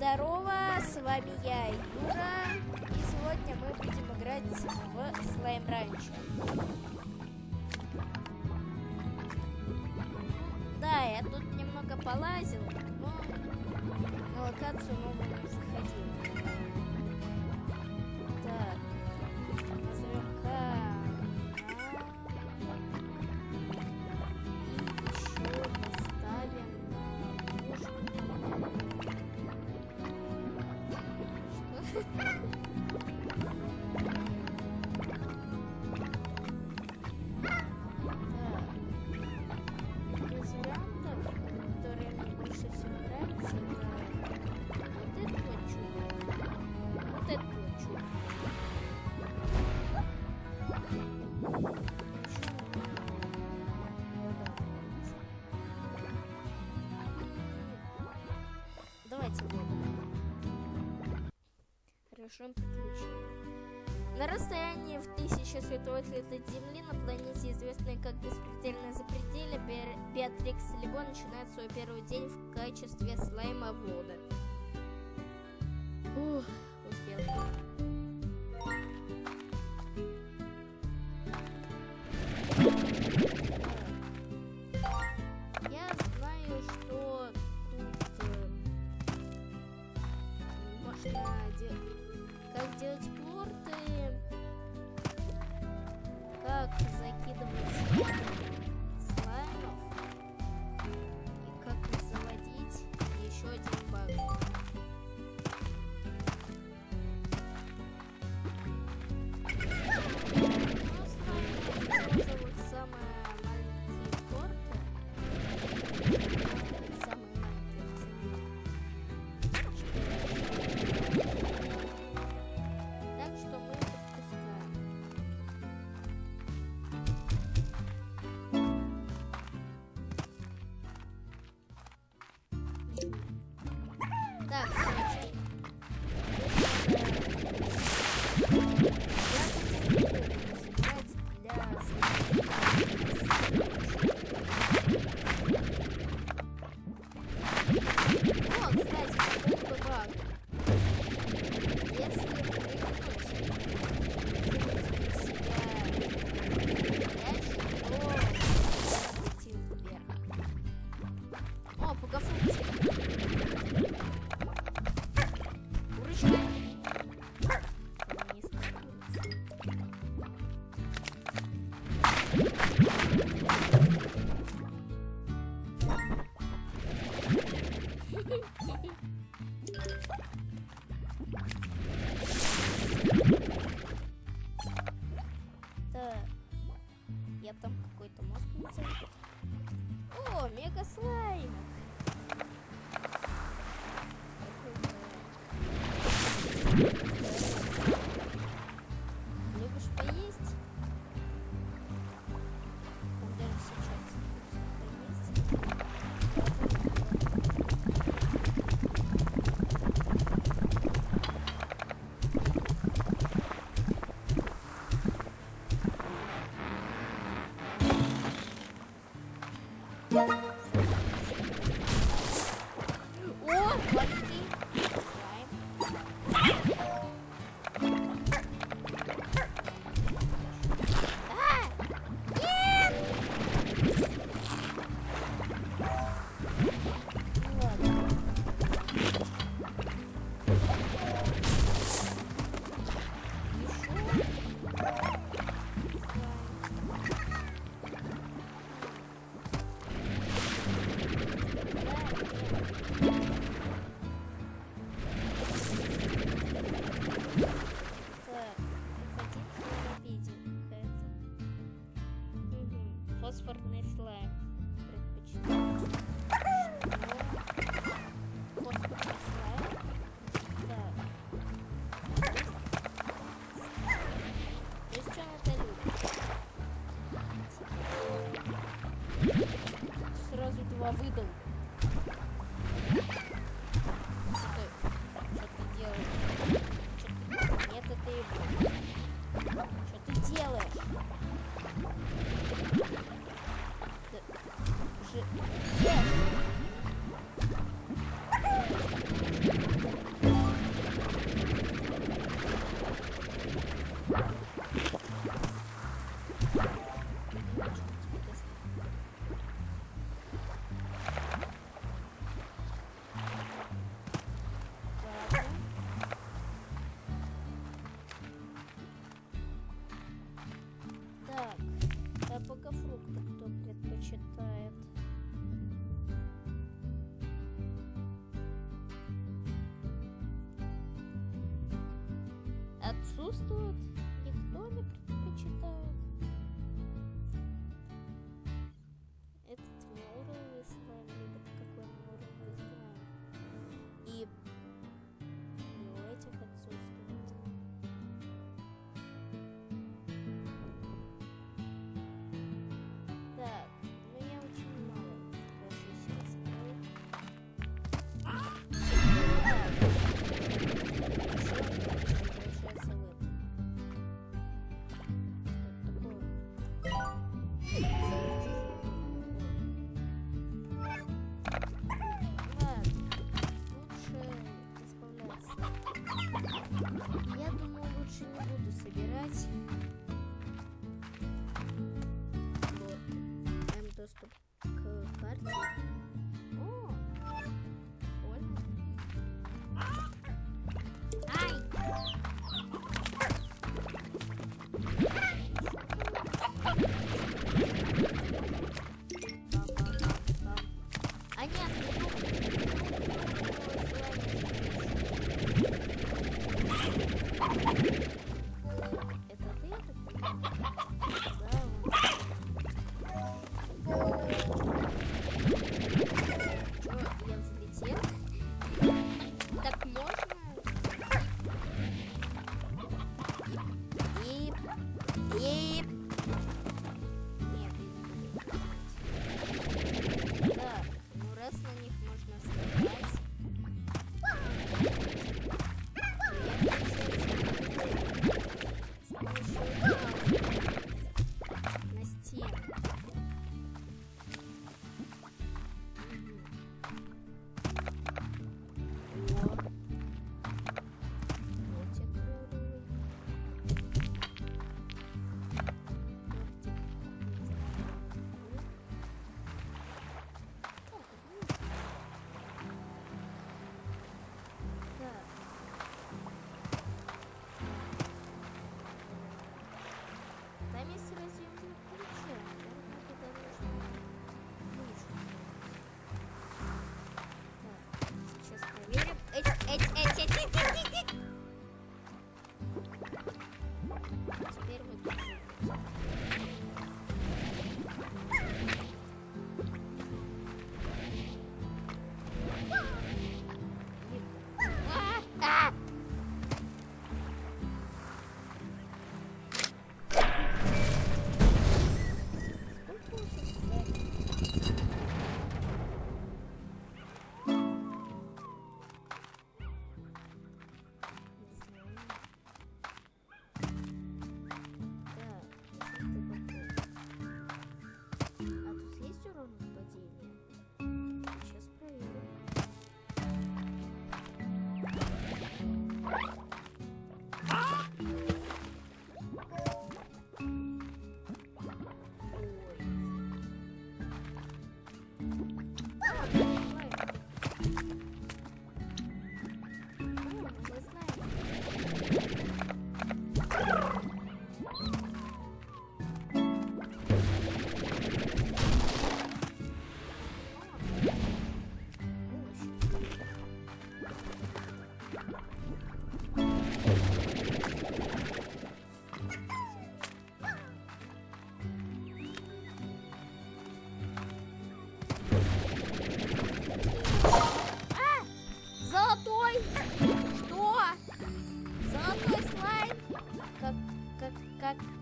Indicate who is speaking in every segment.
Speaker 1: здорово, с вами я, Юра, и сегодня мы будем играть в Слайм Ранчо. Да, я тут немного полазил, но на локацию новую не заходил. Так, назовем канал и еще поставим на ложку. Из вариантов, которые мне больше всего нравятся, это вот это чудо. Давайте решим приключение. На расстоянии в 1000 световых лет от Земли, на планете, известной как Беспредельное Запределье, Беатрикс Лебо начинает свой первый день в качестве слаймовода. Успел. Я знаю, что тут можно как делать плорты, как закидывать слаймов и как заводить еще один баг. Но слаймов розовых самые маленькие плорты, самые маленькие в цене. Так что мы подпускаем. Так, смотрите. О, кстати, по поводу бага. Если прыгнуть вверх. О, пугафункция. Курочка. Вниз спускается. Так, я там какой-то мост видел. О, мега слайм! Любишь поесть? Он даже сейчас поесть. О, маленький слайм. отсутствует, никто не предпочитает. Этот миуровый слайм, либо какой миуровый слайм. И у этих отсутствует. Так, ну я очень мало, кажется, раскрыл. Я думаю, лучше не буду собирать. Вот. Даем доступ к карте. О, прикольно. Ай! А нет, это ты? Да, Чё, я взлетел? Так можно? И... Нет, да, ну раз на них можно стрелять. На стену. Там есть разъемные ключи, наверное, туда нужно выше. Так, сейчас проверим. Теперь выключим.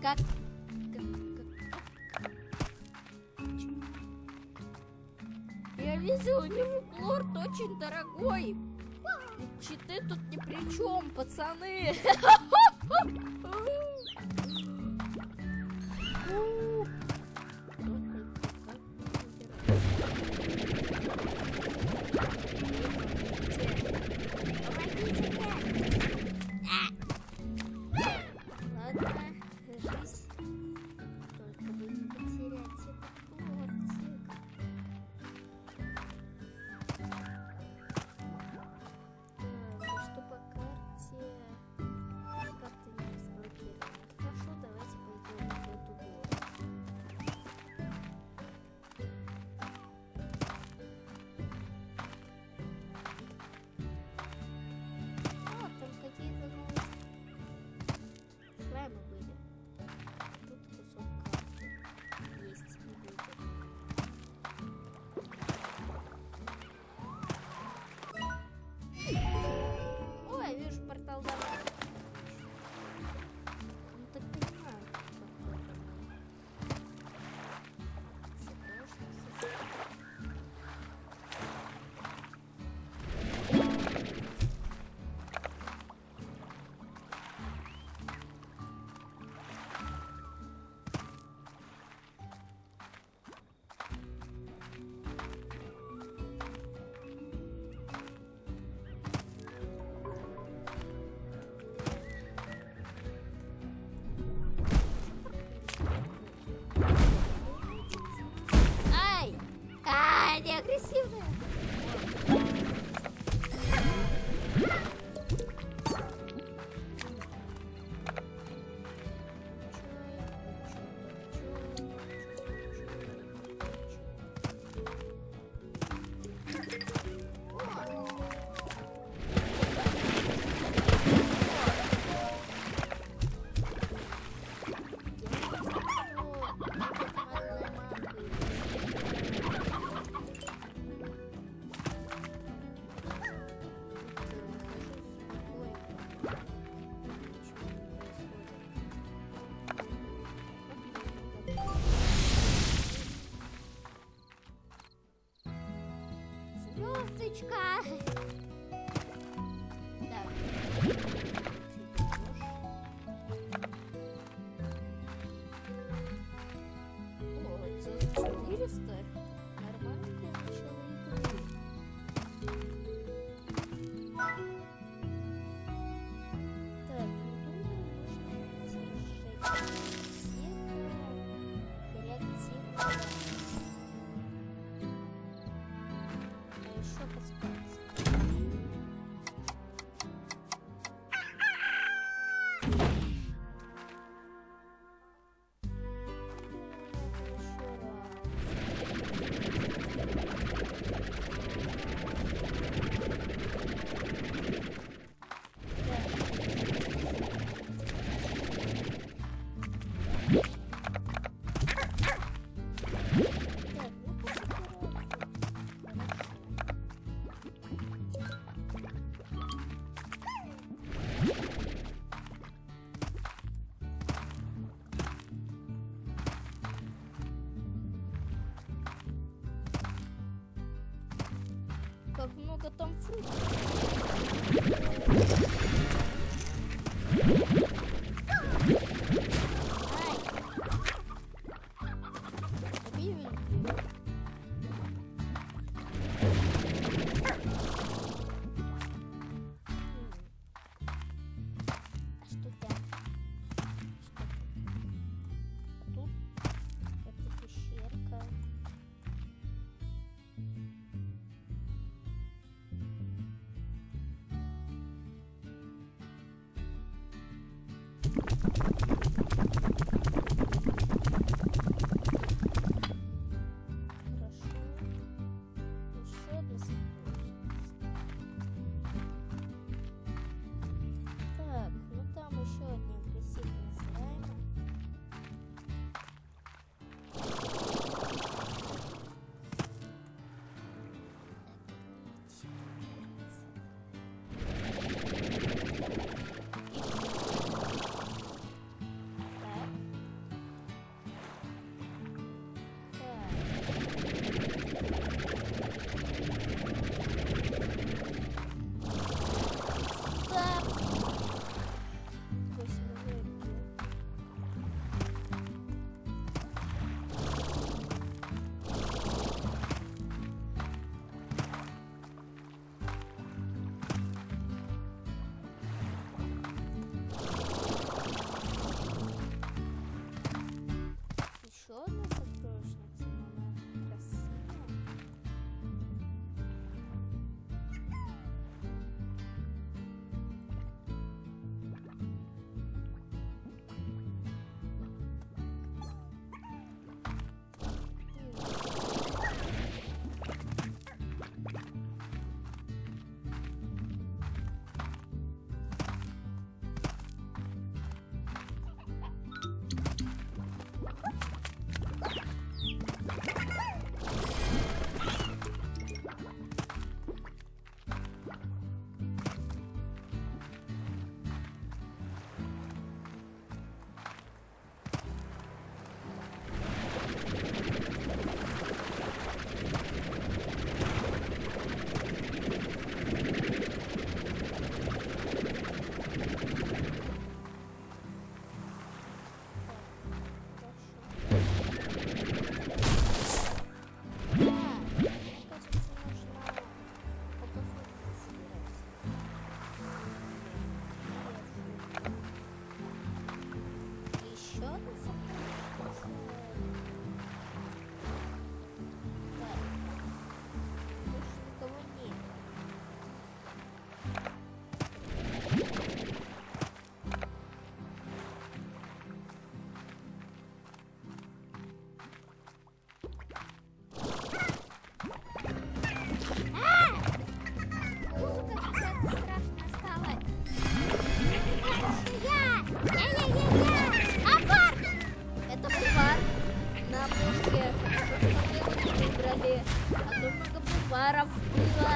Speaker 1: Как? Я видел, у него лорд очень дорогой. Читы тут ни при чем, пацаны. Что по карте? Карты не разблокированы. Уточка. Так. О, это 400. Нормальное начало игры. Так, ну думаю, нужно найти реактивировать. А еще поспать. Как много там фруктов. Ай. Убей. А что там? Что тут? Это пещерка. Так, ну там еще одни агрессивные слаймы. Еще одна сокровищница, она красивая. Паров было.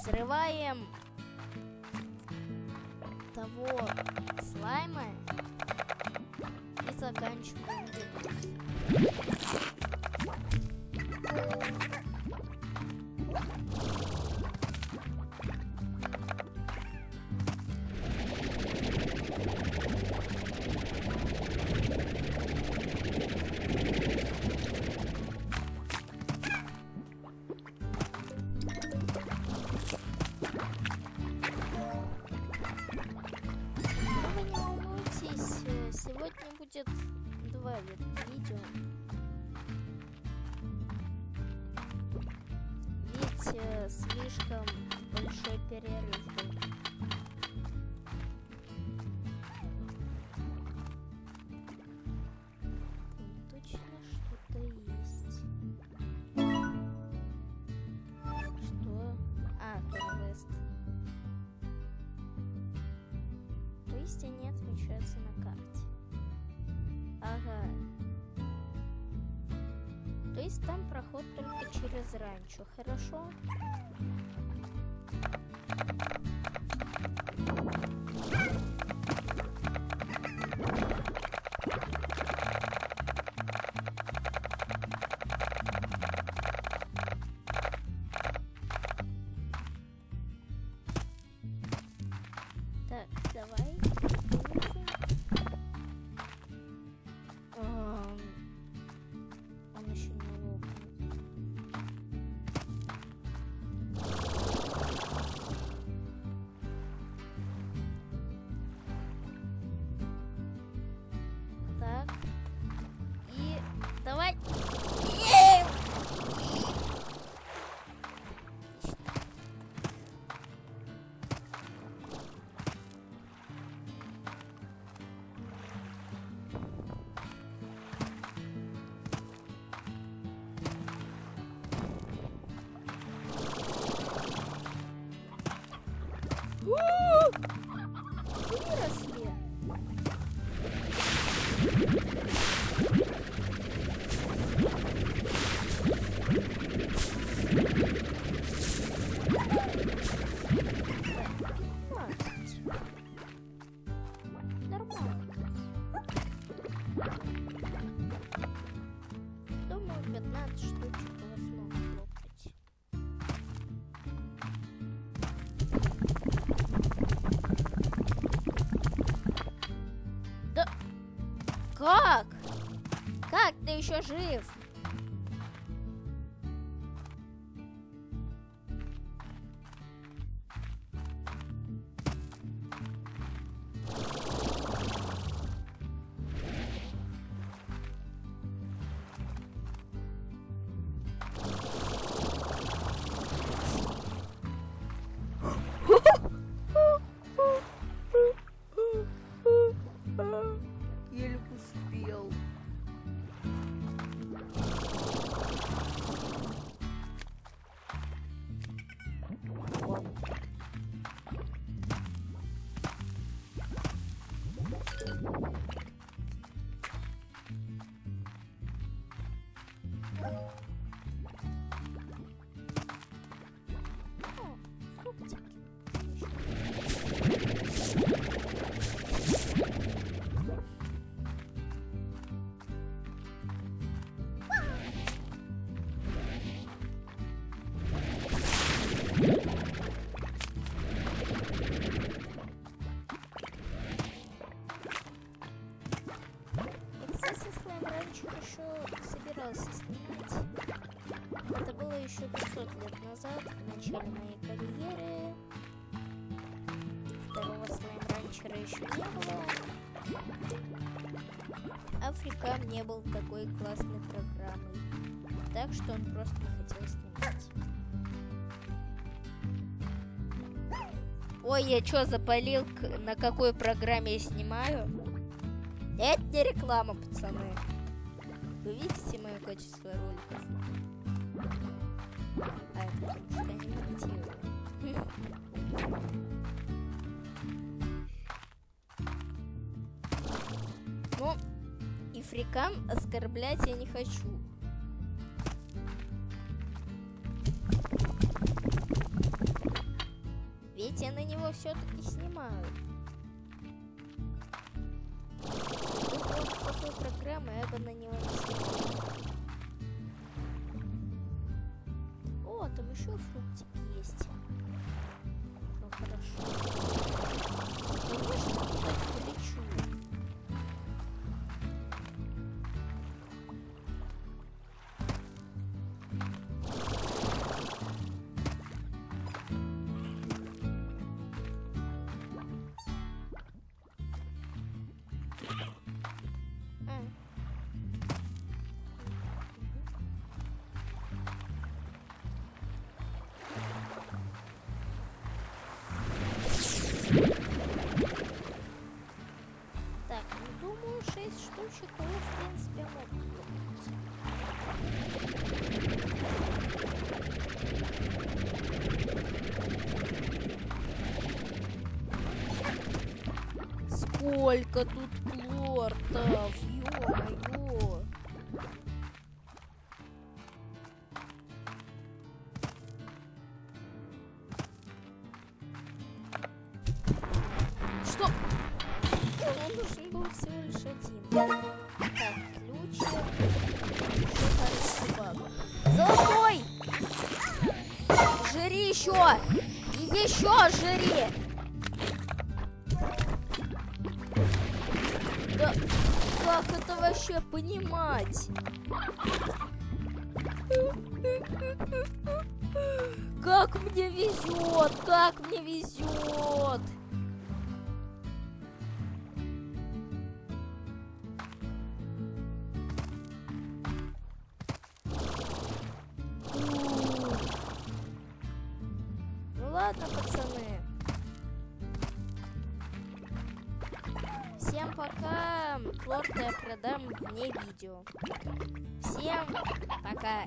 Speaker 1: взрываем того слайма и заканчиваем видос. Сегодня будет 2 видео. Ведь слишком большой перерыв был. Там точно что-то есть. Что? А, квест. То есть они отмечаются на карте. Ага. То есть там проход только через ранчо, хорошо? Так, давай. Он еще не лопнет. Так. И давай. Выросли. Нормально. Думаю, 15 штучек у вас могут лопнуть. Да как? Как ты еще жив? Еле успел. Собирался снимать. Это было еще 500 лет назад, в начале моей карьеры. Второго слайм-ранчера еще не было. А Фрикам не был такой классной программой. Так что он просто не хотел снимать. Ой, я что, запалил? На какой программе я снимаю? Это не реклама, пацаны. Вы видите мое качество роликов? А это потому что я не монтирую. Ну, и Фрикам оскорблять я не хочу. Смотрите, на него все-таки снимают. Такой программы я бы на него не снимал. О, там еще фруктики есть. Ну хорошо. Конечно, туда полечу. Так, ну думаю, 6 штучек уже, в принципе, могут. Сколько тут плортов, ё-моё. Что? Он нужен был всего лишь один. Так, ключик. Еще пару собак. Золотой! Жри еще! И еще жри! Да как это вообще понимать? Как мне везет! Как мне везет! Ну ладно, пацаны. Всем пока. Плорты я продам вне видео. Всем пока.